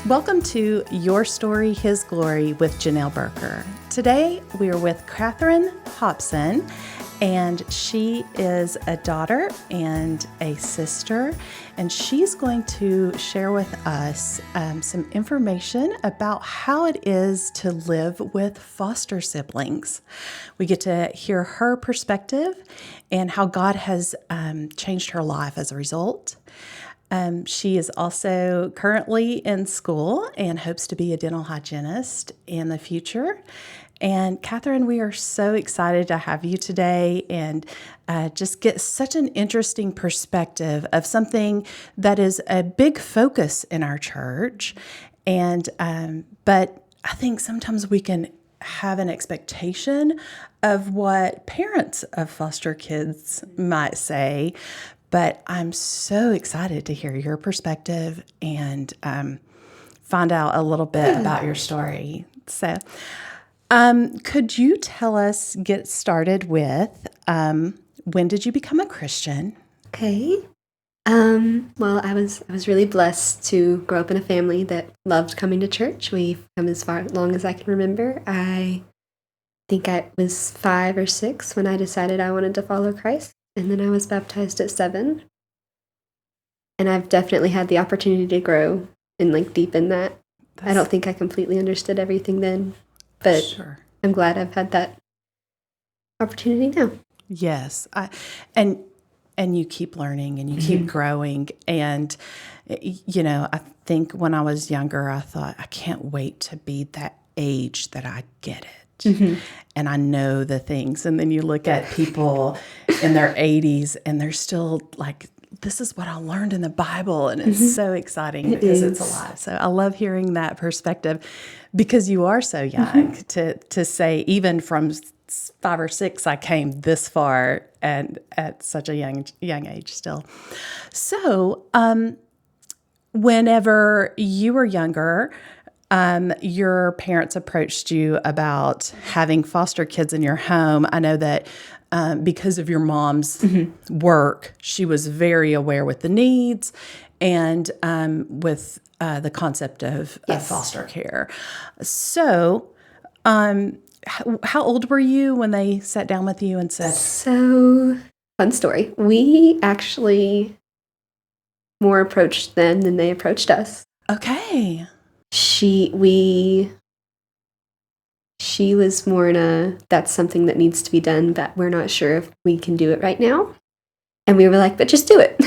Welcome to Your Story, His Glory with Janelle Berker. Today we are with Katheryn Hopson, and she is a daughter and a sister, and she's going to share with us some information about how it is to live with foster siblings. We get to hear her perspective and how God has changed her life as a result. She is also currently in school and hopes to be a dental hygienist in the future. And Katheryn, we are so excited to have you today and just get such an interesting perspective of something that is a big focus in our church. And but I think sometimes we can have an expectation of what parents of foster kids might say. But I'm so excited to hear your perspective and find out a little bit about your story. So could you tell us, get started with, when did you become a Christian? Okay. Well, I was really blessed to grow up in a family that loved coming to church. We've come as far long as I can remember. I think I was 5 or 6 when I decided I wanted to follow Christ. And then I was baptized at 7. And I've definitely had the opportunity to grow and deepen that. I don't think I completely understood everything then, but Sure. I'm glad I've had that opportunity now. Yes. And you keep learning and you keep growing. And, I think when I was younger, I thought, I can't wait to be that age that I get it. And I know the things. And then you look at people in their 80s and they're still like, this is what I learned in the Bible. And it's so exciting because it's alive. So I love hearing that perspective because you are so young to say, even from 5 or 6, I came this far and at such a young age still. So whenever you were younger, your parents approached you about having foster kids in your home. I know that because of your mom's work, she was very aware with the needs and with the concept of foster care. So, how old were you when they sat down with you and said? So, fun story. We actually more approached them than they approached us. Okay. She was more in a, that's something that needs to be done, but we're not sure if we can do it right now. And we were like, but just do it.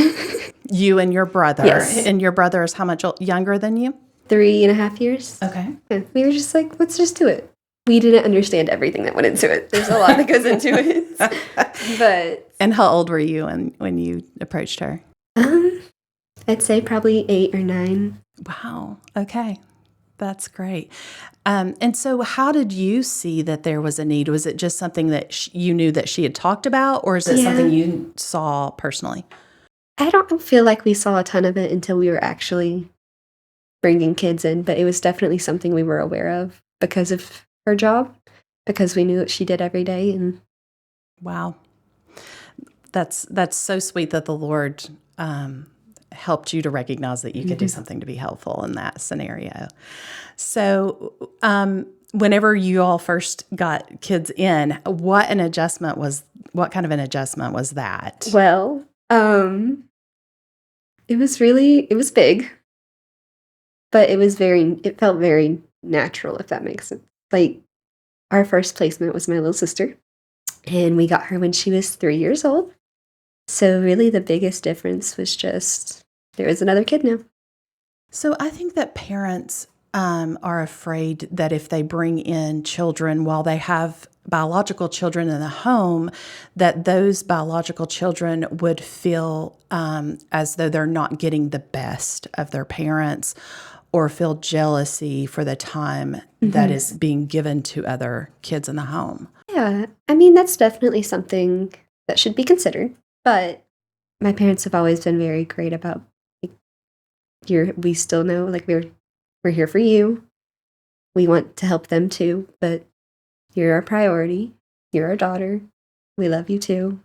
You and your brother. Yes. And your brother is how much younger than you? 3.5 years. Okay. And we were just like, let's just do it. We didn't understand everything that went into it. There's a lot that goes into it. But. And how old were you when you approached her? I'd say probably 8 or 9. Wow. Okay. That's great. And so how did you see that there was a need? Was it just something that you knew that she had talked about, or is it something you saw personally? I don't feel like we saw a ton of it until we were actually bringing kids in, but it was definitely something we were aware of because of her job, because we knew what she did every day. And wow. That's so sweet that the Lord helped you to recognize that you could do something to be helpful in that scenario. So whenever you all first got kids in, what kind of an adjustment was that? Well, it was big, but it felt very natural, if that makes sense. Like, our first placement was my little sister, and we got her when she was 3 years old. So really the biggest difference was just there was another kid now. So I think that parents are afraid that if they bring in children while they have biological children in the home, that those biological children would feel as though they're not getting the best of their parents or feel jealousy for the time that is being given to other kids in the home. Yeah, I mean, that's definitely something that should be considered. But my parents have always been very great about, we still know, we're here for you. We want to help them too, but you're our priority. You're our daughter. We love you too.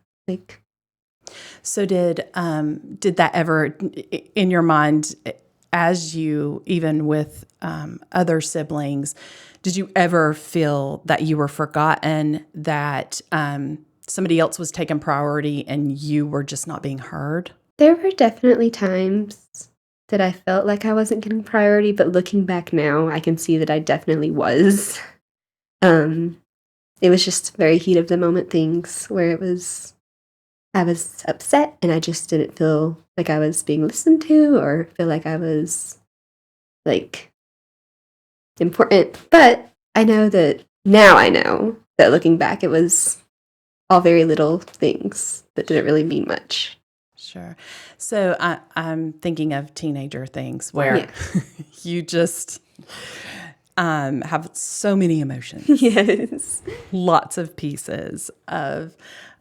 So did that ever, in your mind, as you, even with other siblings, did you ever feel that you were forgotten, that somebody else was taking priority and you were just not being heard? There were definitely times that I felt like I wasn't getting priority, but looking back now, I can see that I definitely was. Um, it was just very heat of the moment things where I was upset and I just didn't feel like I was being listened to or feel like I was like important. But I know that now I know that looking back, it was all very little things that didn't really mean much. Sure. So I'm thinking of teenager things where Yeah. you just have so many emotions, Yes. lots of pieces of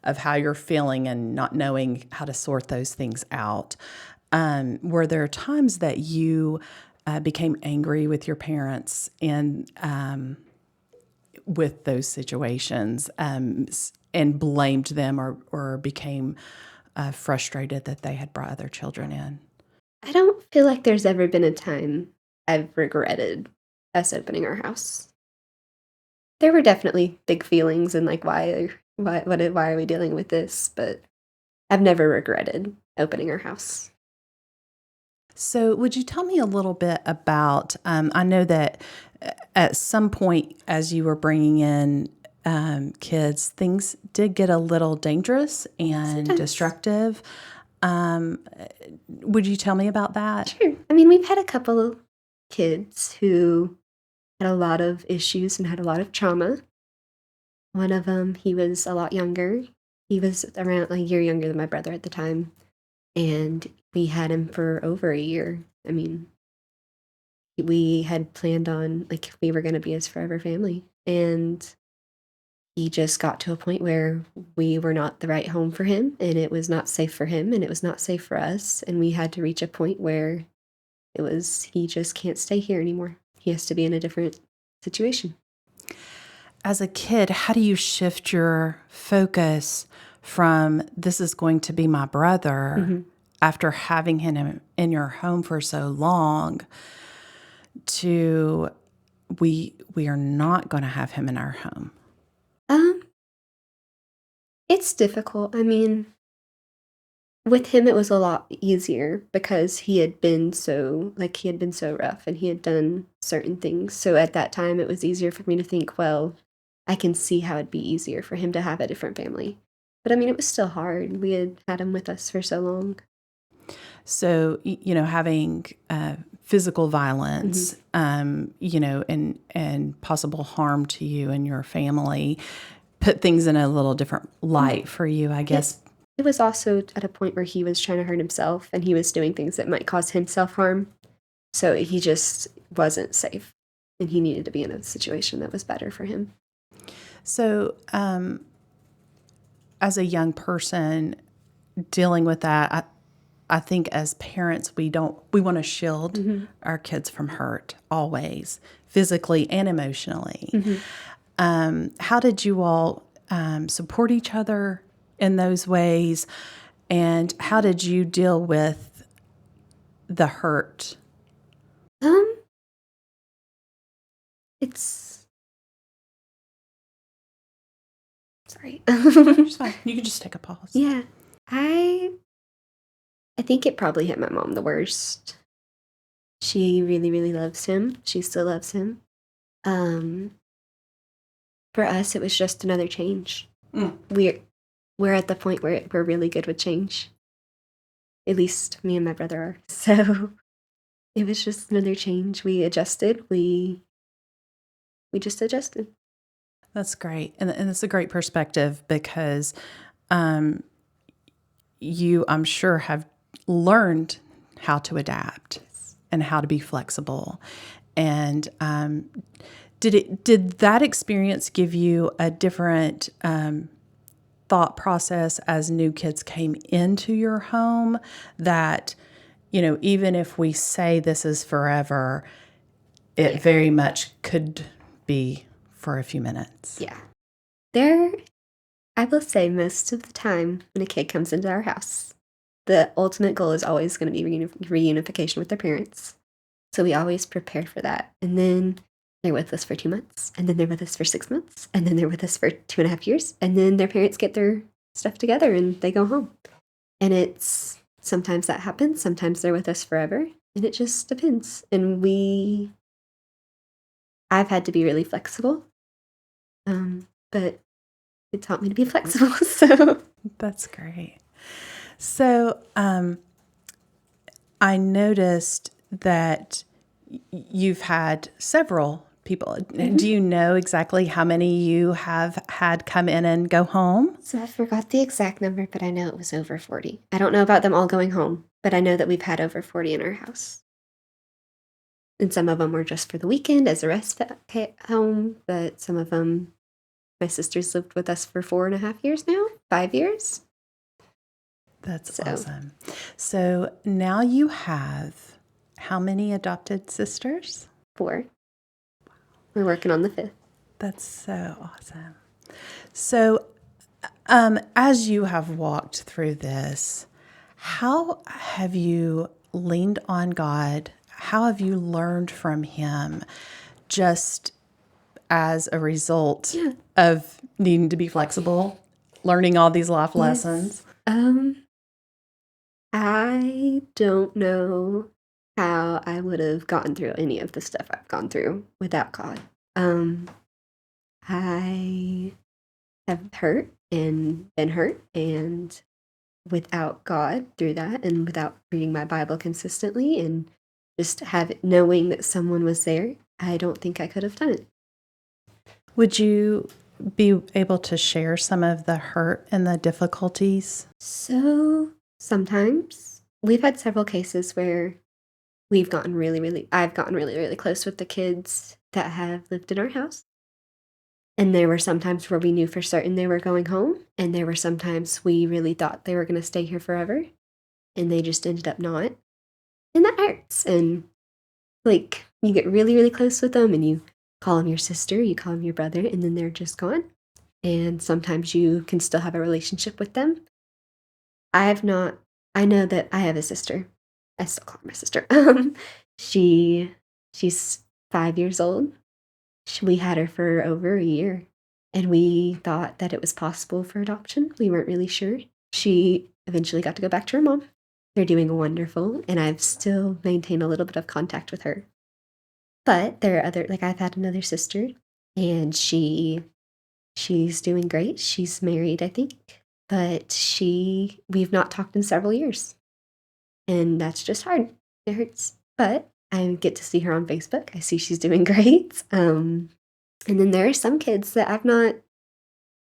how you're feeling and not knowing how to sort those things out. Were there times that you became angry with your parents and with those situations, and blamed them, or became frustrated that they had brought other children in? I don't feel like there's ever been a time I've regretted us opening our house. There were definitely big feelings and like why are we dealing with this? But I've never regretted opening our house. So, would you tell me a little bit about? I know that at some point, as you were bringing in kids, things did get a little dangerous and Sometimes. destructive. Um, would you tell me about that? Sure. I mean, we've had a couple of kids who had a lot of issues and had a lot of trauma. One of them, he was a lot younger. He was around a year younger than my brother at the time, and we had him for over a year. I mean, we had planned on like we were going to be his forever family, and he just got to a point where we were not the right home for him, and it was not safe for him, and it was not safe for us, and we had to reach a point where it was he just can't stay here anymore. He has to be in a different situation. As a kid, how do you shift your focus from this is going to be my brother after having him in your home for so long to we are not going to have him in our home? Um, it's difficult. I mean, with him, it was a lot easier because he had been so rough and he had done certain things. So at that time, it was easier for me to think, well, I can see how it'd be easier for him to have a different family. But I mean, it was still hard. We had him with us for so long. So, having physical violence, and possible harm to you and your family put things in a little different light for you, I guess. It was also at a point where he was trying to hurt himself and he was doing things that might cause him self harm. So he just wasn't safe and he needed to be in a situation that was better for him. So, as a young person dealing with that, I think as parents, we want to shield our kids from hurt always, physically and emotionally. How did you all support each other in those ways? And how did you deal with the hurt? It's sorry. It's fine. You can just take a pause. Yeah. I think it probably hit my mom the worst. She really, really loves him. She still loves him. Um, for us, it was just another change. Mm. We're at the point where we're really good with change. At least me and my brother are. So it was just another change. We adjusted. We just adjusted. That's great. And it's a great perspective because you, I'm sure, have learned how to adapt and how to be flexible. And did that experience give you a different thought process as new kids came into your home, that, even if we say this is forever, it very much could be for a few minutes? Yeah. I will say most of the time when a kid comes into our house, the ultimate goal is always going to be reunification with their parents. So we always prepare for that. And then they're with us for 2 months, and then they're with us for 6 months, and then they're with us for 2.5 years, and then their parents get their stuff together and they go home. And it's sometimes that happens, sometimes they're with us forever, and it just depends. And I've had to be really flexible, but it taught me to be flexible. So That's great. So I noticed that you've had several people. Do you know exactly how many you have had come in and go home? So I forgot the exact number, but I know it was over 40. I don't know about them all going home, but I know that we've had over 40 in our house. And some of them were just for the weekend as a respite home, but some of them, my sister's lived with us for 4.5 years now, 5 years. That's awesome. So now you have how many adopted sisters? 4. We're working on the 5th. That's so awesome. So as you have walked through this, how have you leaned on God? How have you learned from Him just as a result of needing to be flexible, learning all these life lessons? I don't know how I would have gotten through any of the stuff I've gone through without God. I have hurt and been hurt, and without God through that, and without reading my Bible consistently, and just knowing that someone was there, I don't think I could have done it. Would you be able to share some of the hurt and the difficulties? So sometimes we've had several cases where I've gotten really, really close with the kids that have lived in our house. And there were some times where we knew for certain they were going home, and there were some times we really thought they were going to stay here forever, and they just ended up not. And that hurts. And like, you get really, really close with them, and you call them your sister, you call them your brother, and then they're just gone. And sometimes you can still have a relationship with them. I know that I have a sister. I still call her my sister. She's 5 years old. We had her for over a year, and we thought that it was possible for adoption. We weren't really sure. She eventually got to go back to her mom. They're doing wonderful, and I've still maintained a little bit of contact with her. But there are I've had another sister, and she's doing great. She's married, I think, but we've not talked in several years, and that's just hard. It hurts, but I get to see her on Facebook. I see she's doing great. And then there are some kids that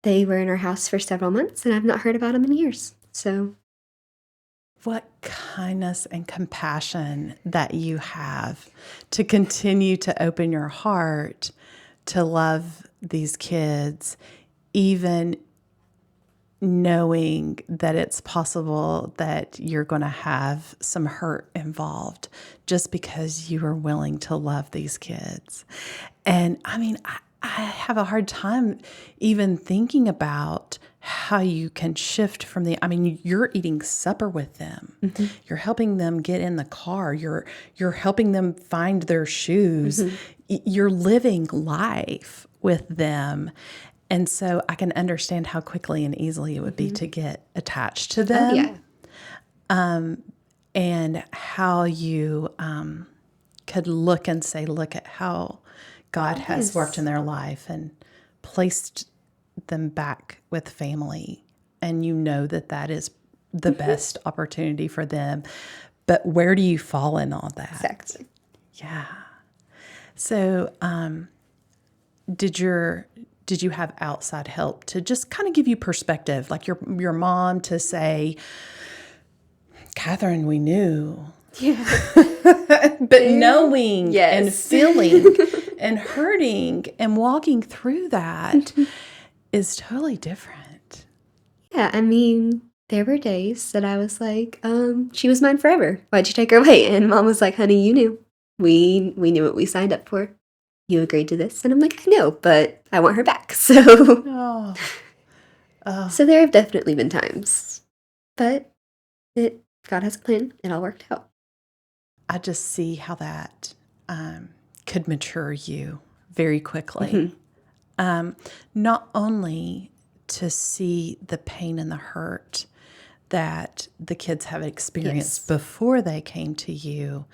they were in our house for several months, and I've not heard about them in years. So what kindness and compassion that you have to continue to open your heart to love these kids, even knowing that it's possible that you're going to have some hurt involved just because you are willing to love these kids. And I mean, I have a hard time even thinking about how you can shift from you're eating supper with them. Mm-hmm. You're helping them get in the car. You're helping them find their shoes. Mm-hmm. You're living life with them. And so I can understand how quickly and easily it would be to get attached to them. Oh, yeah. And how you could look and say, look at how God has worked in their life and placed them back with family. And you know that is the best opportunity for them. But where do you fall in all that? Exactly. Yeah. So did you have outside help to just kind of give you perspective, like your mom to say, Katheryn, we knew. Yeah. But knowing and feeling and hurting and walking through that is totally different. Yeah, I mean, there were days that I was like, she was mine forever. Why'd you take her away? And Mom was like, honey, you knew. We knew what we signed up for. You agreed to this. And I'm like, I know, but I want her back. So, so there have definitely been times. But God has a plan. It all worked out. I just see how that could mature you very quickly. Not only to see the pain and the hurt that the kids have experienced before they came to you,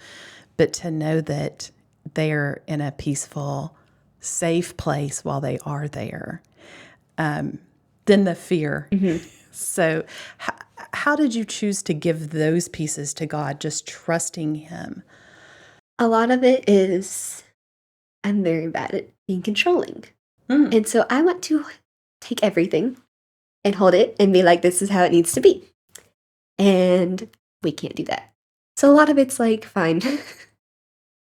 but to know that they're in a peaceful, safe place while they are there. Then the fear. So how did you choose to give those pieces to God, just trusting Him? A lot of it is I'm very bad at being controlling. And so I want to take everything and hold it and be like, this is how it needs to be. And we can't do that. So a lot of it's like, fine,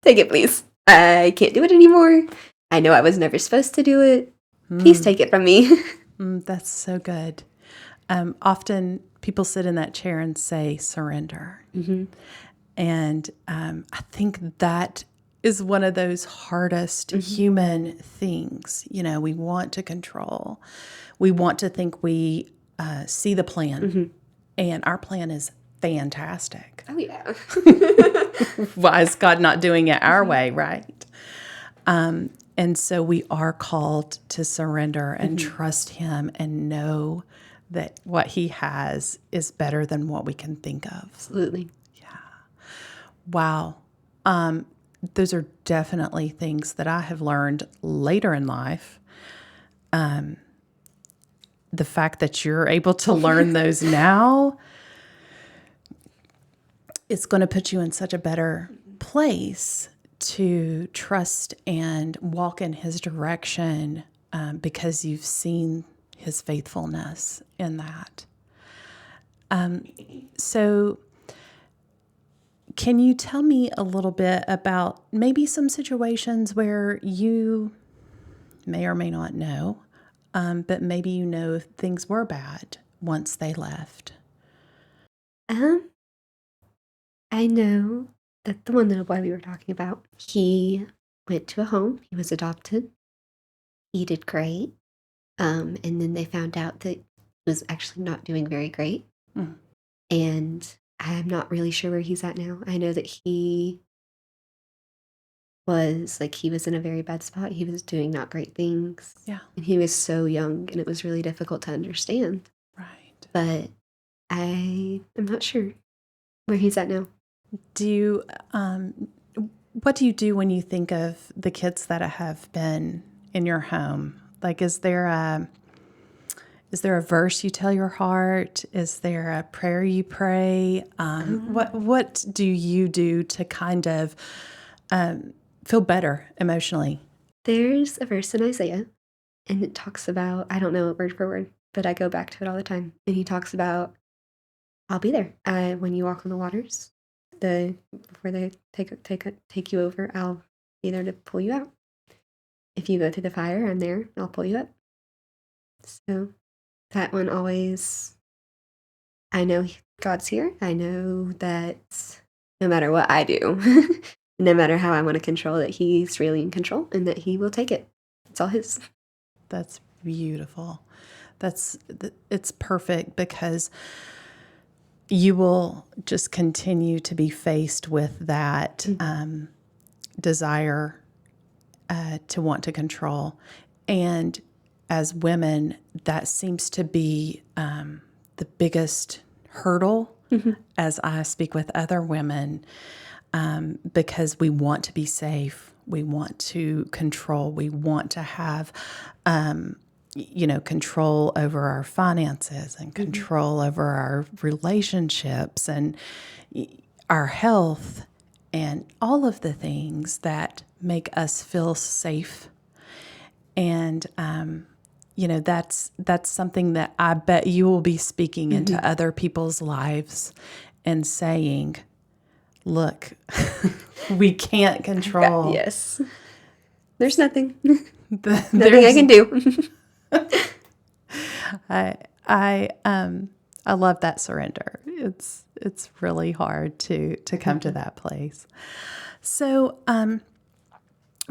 take it, please. I can't do it anymore. I know I was never supposed to do it. Please take it from me. That's so good. Often people sit in that chair and say, surrender. And I think that is one of those hardest human things. You know, we want to control. We want to think we see the plan. And our plan is fantastic. Oh, yeah. Why is God not doing it our way, right? And so we are called to surrender and trust Him and know that what He has is better than what we can think of. Absolutely. Wow. Those are definitely things that I have learned later in life. The fact that you're able to learn those now, it's going to put you in such a better place to trust and walk in His direction because you've seen His faithfulness in that. So can you tell me a little bit about maybe some situations where you may or may not know, but maybe you know things were bad once they left? I know that the one little boy we were talking about, he went to a home. He was adopted. He did great. And then they found out that he was actually not doing very great. And I'm not really sure where he's at now. I know that he was in a very bad spot. He was doing not great things. Yeah. And he was so young, and it was really difficult to understand. Right. But I am not sure where he's at now. Do you, what do you do when you think of the kids that have been in your home? Like, is there a verse you tell your heart? Is there a prayer you pray? What do you do to kind of feel better emotionally? There's a verse in Isaiah, and it talks about, I don't know it word for word, but I go back to it all the time. And he talks about, I'll be there when you walk on the waters. Before they take you over, I'll be there to pull you out. If you go through the fire, I'm there. I'll pull you up. So that one always, I know God's here. I know that no matter what I do, no matter how I want to control it, He's really in control and that He will take it. It's all His. That's beautiful. It's perfect because you will just continue to be faced with that desire to want to control. And as women, that seems to be the biggest hurdle as I speak with other women because we want to be safe. We want to control. We want to have control over our finances and control over our relationships and our health and all of the things that make us feel safe. And, that's something that I bet you will be speaking into other people's lives and saying, look, we can't control. Yes. There's nothing. Nothing I can do. I love that surrender. It's really hard to come to that place. So,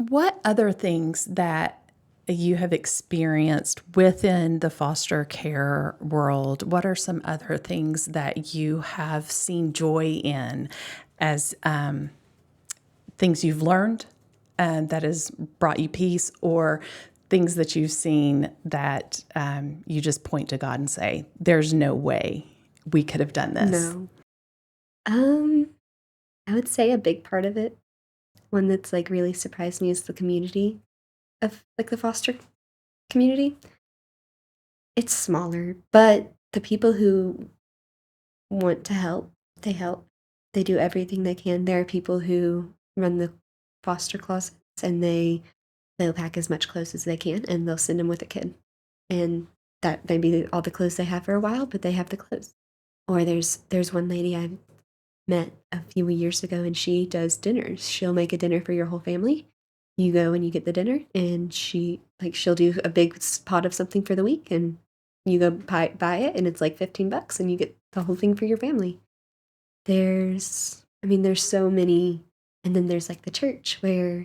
what other things that you have experienced within the foster care world, what are some other things that you have seen joy in as things you've learned and that has brought you peace, or things that you've seen that you just point to God and say, there's no way we could have done this? No. Um, I would say a big part of it, one that's like really surprised me, is the community of like the foster community. It's smaller, but the people who want to help, they help. They do everything they can. There are people who run the foster closets, and they'll pack as much clothes as they can, and they'll send them with a kid. And that may be all the clothes they have for a while, but they have the clothes. Or there's one lady I met a few years ago, and she does dinners. She'll make a dinner for your whole family. You go and you get the dinner, and she'll do a big pot of something for the week, and you go buy it, and it's like $15, and you get the whole thing for your family. There's so many. And then there's like the church, where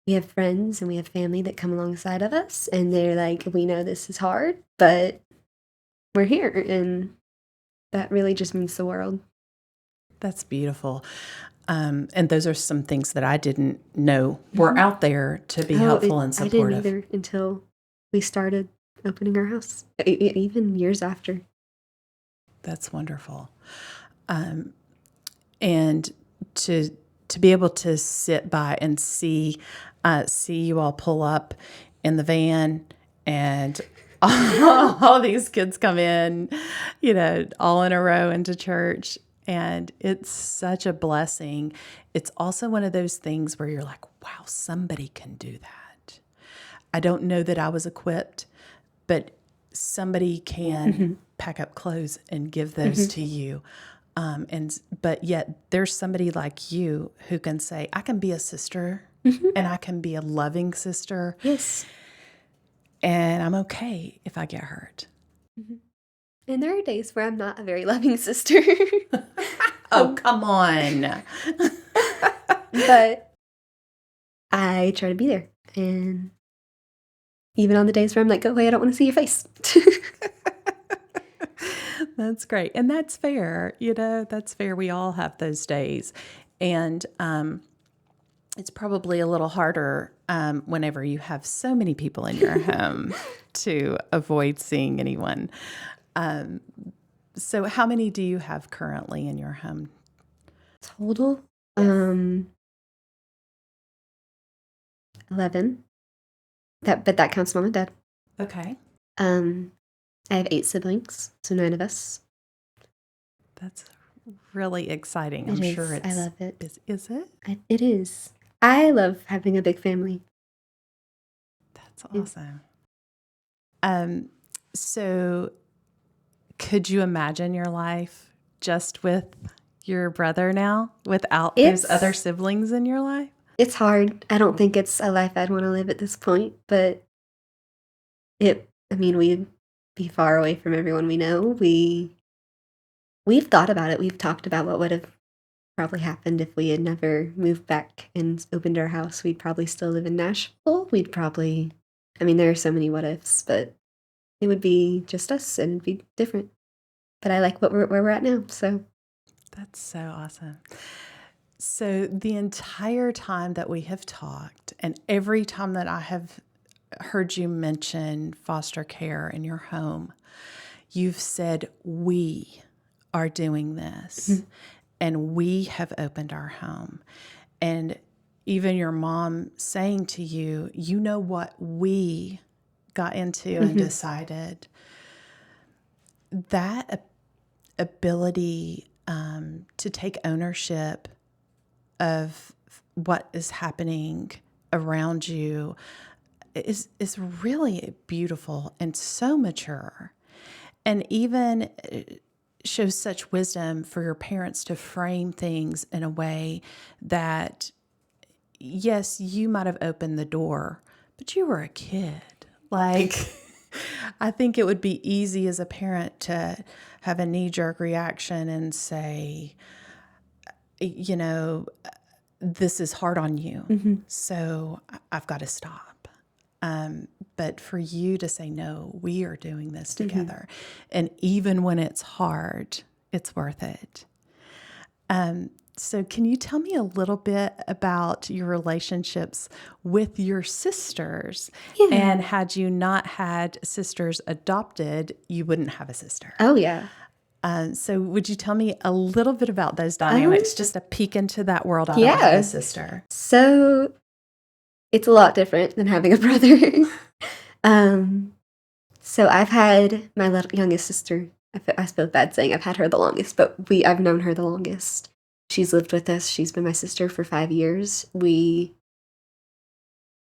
we have friends and we have family that come alongside of us, and they're like, we know this is hard, but we're here, and that really just means the world. That's beautiful. And those are some things that I didn't know were out there to be helpful and I didn't supportive. either until we started opening our house, even years after. That's wonderful. And to be able to sit by and see you all pull up in the van, and all these kids come in, all in a row into church. And it's such a blessing. It's also one of those things where you're like, wow, somebody can do that. I don't know that I was equipped, but somebody can pack up clothes and give those to you. But yet there's somebody like you who can say, I can be a sister, and I can be a loving sister. Yes. And I'm okay if I get hurt. And there are days where I'm not a very loving sister. Oh, come on. But I try to be there. And even on the days where I'm like, go away, I don't want to see your face. That's great. And that's fair. That's fair. We all have those days. And it's probably a little harder whenever you have so many people in your home to avoid seeing anyone. So how many do you have currently in your home? Total? 11. But that counts mom and dad. Okay. I have 8 siblings, so 9 of us. That's really exciting. It I'm is. sure it's. I love it. Is it? It is. I love having a big family. That's awesome. So could you imagine your life just with your brother now, without those other siblings in your life? It's hard. I don't think it's a life I'd want to live at this point, but we'd be far away from everyone we know. We've thought about it. We've talked about what would have probably happened if we had never moved back and opened our house. We'd probably still live in Nashville. There are so many what ifs, but it would be just us, and it'd be different. But I like where we're at now, so. That's so awesome. So the entire time that we have talked, and every time that I have heard you mention foster care in your home, you've said, we are doing this, and we have opened our home. And even your mom saying to you, you know what we got into and decided. That ability to take ownership of what is happening around you is really beautiful and so mature, and even shows such wisdom for your parents to frame things in a way that, yes, you might have opened the door, but you were a kid. Like, I think it would be easy as a parent to have a knee-jerk reaction and say, this is hard on you, so I've got to stop. But for you to say, no, we are doing this together. And even when it's hard, it's worth it. So can you tell me a little bit about your relationships with your sisters? Yeah. And had you not had sisters adopted, you wouldn't have a sister. Oh, yeah. So would you tell me a little bit about those dynamics, just a peek into that world? I don't have Yeah. a sister. So it's a lot different than having a brother. So I've had my youngest sister. I feel bad saying I've had her the longest, but I've known her the longest. She's lived with us. She's been my sister for 5 years. I'm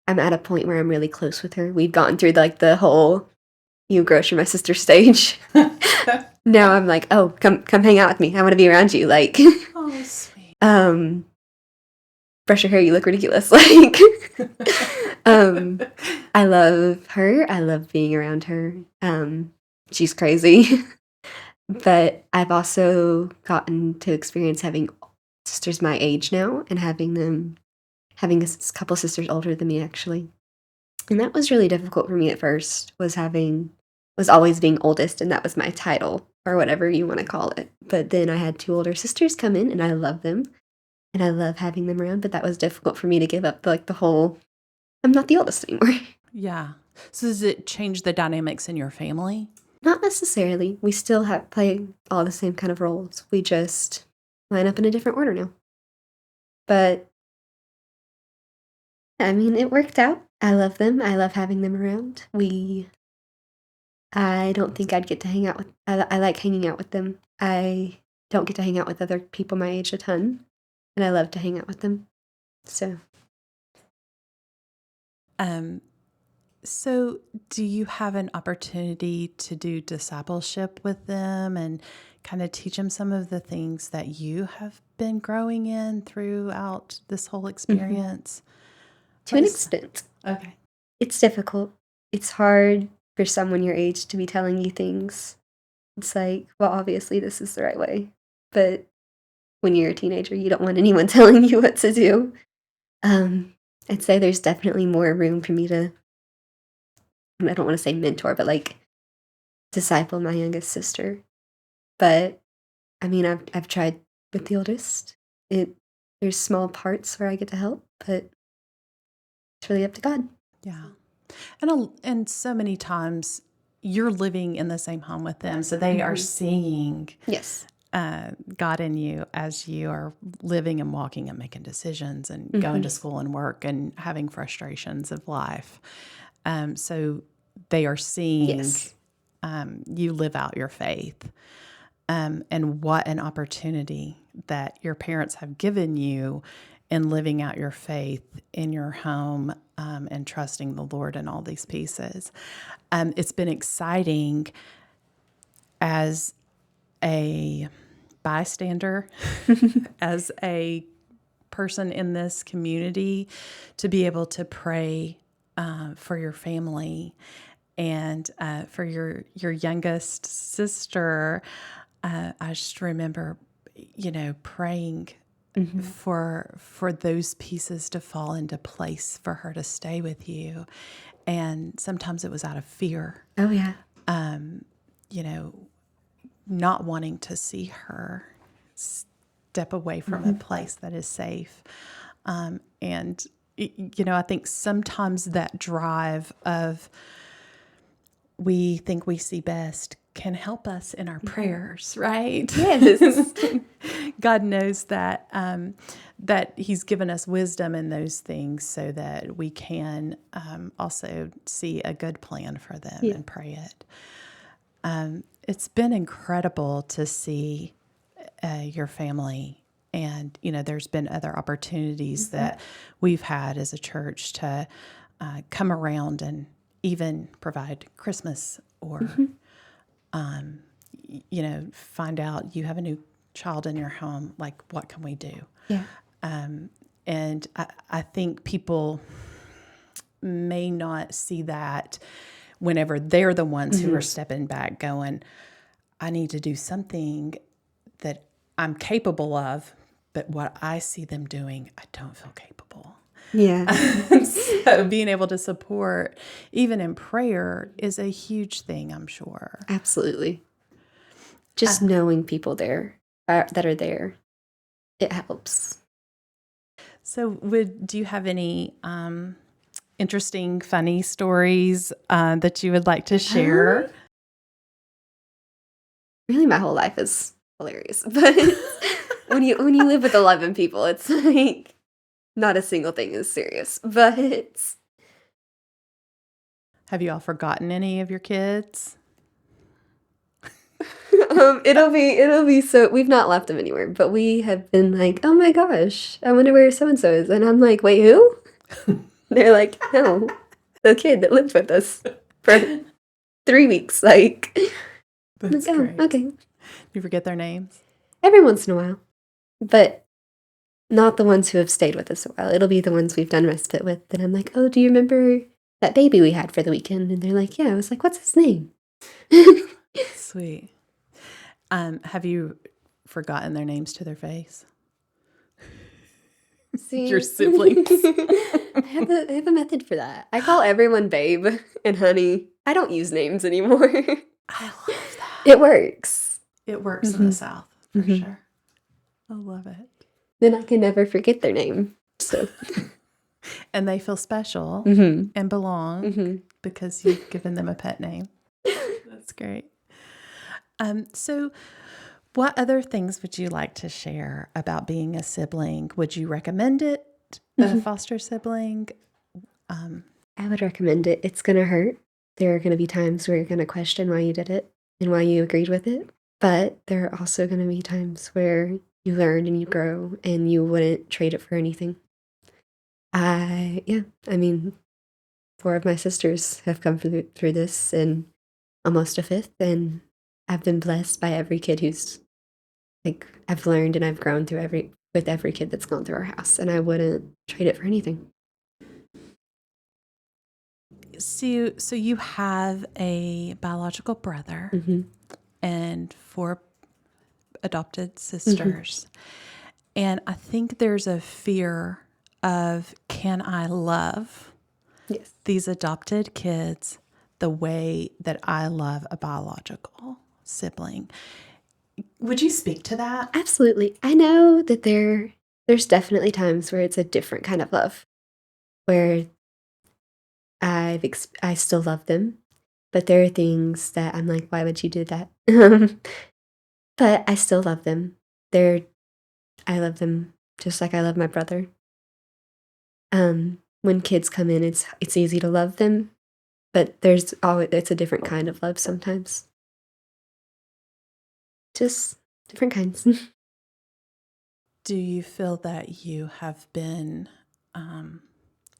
at a point where I'm really close with her. We've gotten through like the whole "you gross, you're my sister" stage. Now I'm like, oh, come hang out with me. I want to be around you. Like, Oh, sweet. brush your hair. You look ridiculous. Like, I love her. I love being around her. She's crazy. But I've also gotten to experience having sisters my age now and having a couple sisters older than me, actually. And that was really difficult for me at first, was always being oldest, and that was my title, or whatever you want to call it. But then I had 2 older sisters come in, and I love them, and I love having them around, but that was difficult for me to give up, the whole, I'm not the oldest anymore. Yeah. So does it change the dynamics in your family? Not necessarily. We still play all the same kind of roles. We just line up in a different order now. But, I mean, it worked out. I love them. I love having them around. I don't think I'd get to hang out with, I like hanging out with them. I don't get to hang out with other people my age a ton, and I love to hang out with them. So, So do you have an opportunity to do discipleship with them and kind of teach them some of the things that you have been growing in throughout this whole experience? to an extent, Okay. it's difficult. It's hard for someone your age to be telling you things. It's like, well, obviously this is the right way. But when you're a teenager, you don't want anyone telling you what to do. I'd say there's definitely more room for me to, I don't want to say mentor, but like disciple my youngest sister. But I mean, I've tried with the oldest. There's small parts where I get to help, but it's really up to God. Yeah. And so many times you're living in the same home with them, so they are seeing Yes. God in you as you are living and walking and making decisions and going to school and work and having frustrations of life. So they are seeing Yes. you live out your faith. And what an opportunity that your parents have given you in living out your faith in your home and trusting the Lord in all these pieces. It's been exciting as a bystander, as a person in this community, to be able to pray for your family and for your youngest sister. I just remember, praying for those pieces to fall into place for her to stay with you. And sometimes it was out of fear, Oh, yeah. not wanting to see her step away from a place that is safe. And I think sometimes that drive of we think we see best can help us in our prayers, right? Yes. God knows that that He's given us wisdom in those things so that we can also see a good plan for them and pray it. It's been incredible to see your family. And, there's been other opportunities that we've had as a church to come around and even provide Christmas or, find out you have a new child in your home. Like, what can we do? Yeah. And I think people may not see that whenever they're the ones who are stepping back going, I need to do something that I'm capable of, but what I see them doing, I don't feel capable. Yeah. So being able to support, even in prayer, is a huge thing, I'm sure. Absolutely. Just knowing people there that are there, it helps. So do you have any interesting, funny stories that you would like to share? Really, my whole life is hilarious. But when you live with 11 people, it's like not a single thing is serious. But Have you all forgotten any of your kids? it'll be so we've not left them anywhere, but we have been like, oh my gosh, I wonder where so and so is, and I'm like, wait, who? They're like, no, the kid that lived with us for 3 weeks. Like, That's like, oh, great. okay. Do you forget their names? Every once in a while, but not the ones who have stayed with us a while. It'll be the ones we've done respite with. And I'm like, oh, do you remember that baby we had for the weekend? And they're like, yeah. I was like, what's his name? Sweet. Have you forgotten their names to their face? See, Your siblings. I have a method for that. I call everyone babe and honey. I don't use names anymore. I love that. It works. It works in the South, for sure. I love it. Then I can never forget their name. So, And they feel special and belong because you've given them a pet name. That's great. So what other things would you like to share about being a sibling? Would you recommend it, a foster sibling? I would recommend it. It's going to hurt. There are going to be times where you're going to question why you did it and why you agreed with it. But there are also going to be times where you learn and you grow and you wouldn't trade it for anything. I mean, 4 of my sisters have come through this and almost a 5th, and I've been blessed by every kid who's like, I've learned and I've grown with every kid that's gone through our house, and I wouldn't trade it for anything. So you have a biological brother and 4 adopted sisters. And I think there's a fear of, can I love these adopted kids the way that I love a biological sibling? Would you speak to that? Absolutely. I know that there's definitely times where it's a different kind of love, where I still love them, but there are things that I'm like, why would you do that? But I still love them. I love them just like I love my brother. When kids come in, it's easy to love them, but it's a different kind of love sometimes. Just different kinds. Do you feel that you have been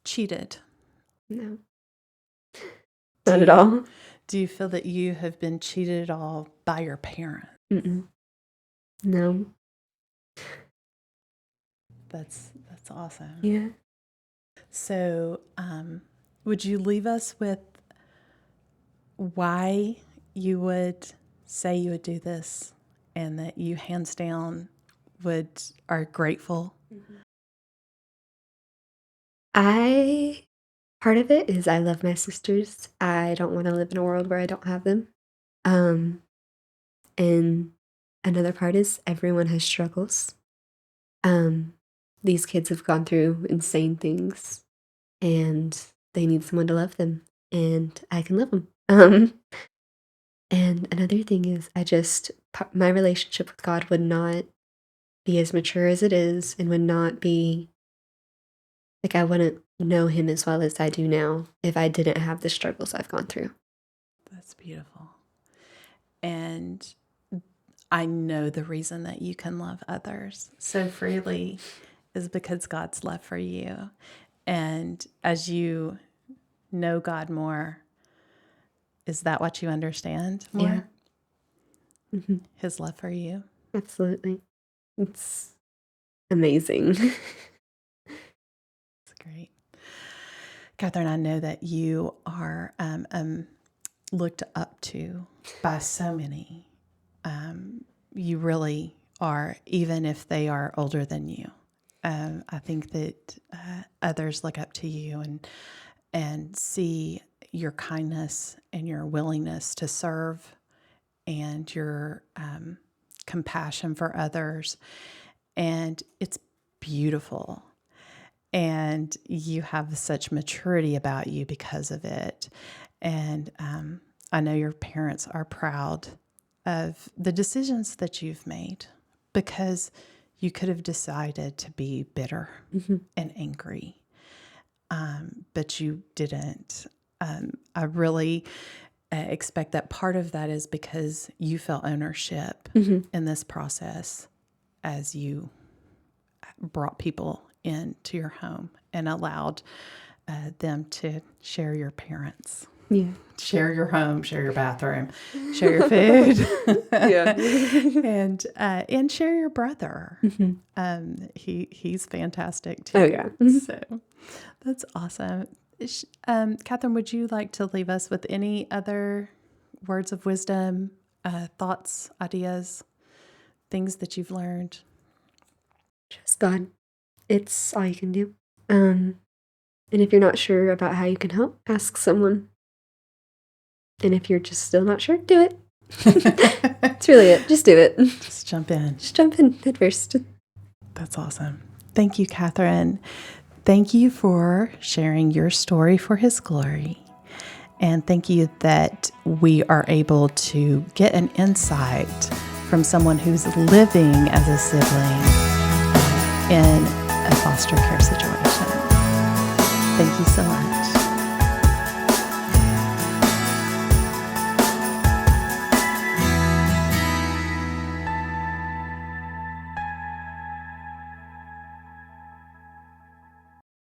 cheated? No. Not at all. Do you feel that you have been cheated at all by your parents? No. That's awesome. Yeah. So, would you leave us with why you would say you would do this and that you hands down are grateful? Part of it is I love my sisters. I don't want to live in a world where I don't have them. And another part is everyone has struggles. These kids have gone through insane things and they need someone to love them, and I can love them. And another thing is my relationship with God would not be as mature as it is, and would not be like, I wouldn't know him as well as I do now if I didn't have the struggles I've gone through. That's beautiful. And I know the reason that you can love others so freely is because God's love for you. And as you know God more, is that what you understand more? Yeah. His love for you? Absolutely. It's amazing. That's great. Katheryn, I know that you are looked up to by so many. You really are, even if they are older than you. I think that others look up to you and see your kindness and your willingness to serve and your compassion for others. And it's beautiful. And you have such maturity about you because of it. And I know your parents are proud of the decisions that you've made, because you could have decided to be bitter and angry, but you didn't. I really expect that part of that is because you felt ownership in this process as you brought people into your home and allowed them to share your parents. Yeah. Share your home, share your bathroom, share your food, Yeah. and share your brother. He's fantastic too. Oh, yeah. So that's awesome. Katheryn, would you like to leave us with any other words of wisdom, thoughts, ideas, things that you've learned? Trust God. It's all you can do. And if you're not sure about how you can help, ask someone. And if you're just still not sure, do it. That's really it. Just do it. Just jump in. Just jump in at first. That's awesome. Thank you, Katheryn. Thank you for sharing your story for His glory. And thank you that we are able to get an insight from someone who's living as a sibling in a foster care situation. Thank you so much.